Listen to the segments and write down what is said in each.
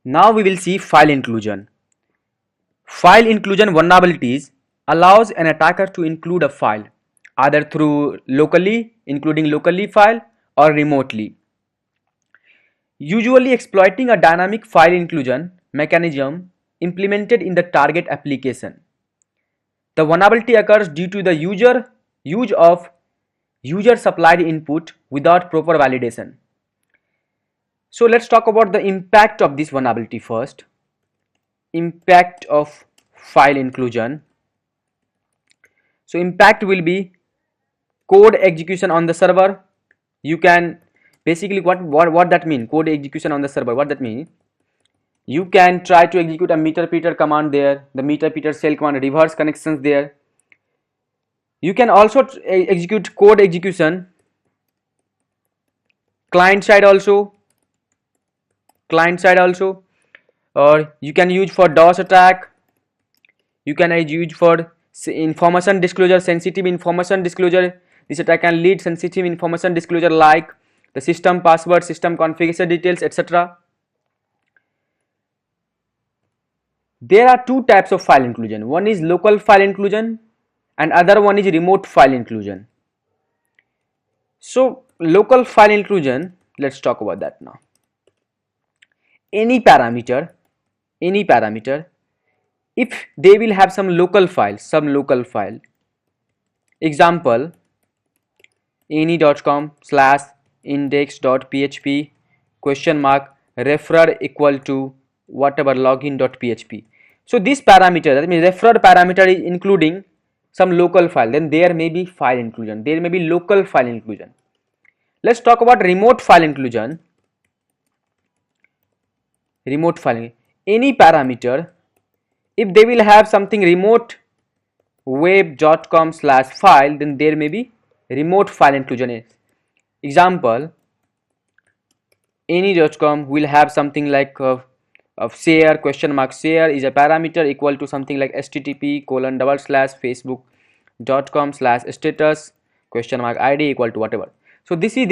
Now we will see file inclusion. File inclusion vulnerabilities allows an attacker to include a file either through locally, including locally file, or remotely, usually exploiting a dynamic file inclusion mechanism implemented in the target application. The vulnerability occurs due to the use of user supplied input without proper validation. So let's talk about the impact of this vulnerability first. Impact of file inclusion. So impact will be code execution on the server. You can basically what that mean, code execution on the server, what that mean, you can try to execute a meter-peter command there, the meter-peter shell command, reverse connections there. You can also execute code execution client side also, or you can use for DOS attack. You can use for information disclosure, sensitive information disclosure. This attack can lead sensitive information disclosure like the system password, system configuration details, etc. There are two types of file inclusion. One is local file inclusion and other one is remote file inclusion. So local file inclusion, let's talk about that now. Any parameter, if they will have some local file, example any.com/index.php referred equal to whatever login.php. So this parameter, that means referred parameter, is including some local file, then there may be file inclusion, there may be local file inclusion. Let's talk about remote file inclusion. Remote file, any parameter, if they will have something remote web.com/file, then there may be remote file inclusion. Example, any.com will have something like of share share is a parameter equal to something like http://facebook.com/status id equal to whatever. So this is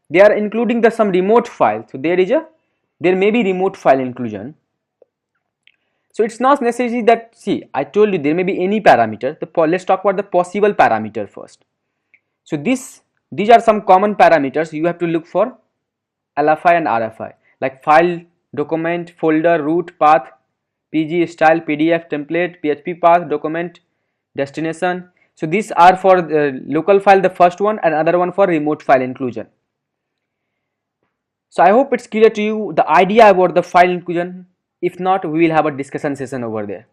they are including the some remote file. So there may be remote file inclusion. So it's not necessary that, see, I told you there may be any parameter. Let's talk about the possible parameter first. So these are some common parameters you have to look for LFI and RFI, like file, document, folder, root, path, PG, style, PDF, template, PHP path, document, destination. So these are for the local file, the first one, and another one for remote file inclusion. So I hope it's clear to you the idea about the file inclusion. If not, we will have a discussion session over there.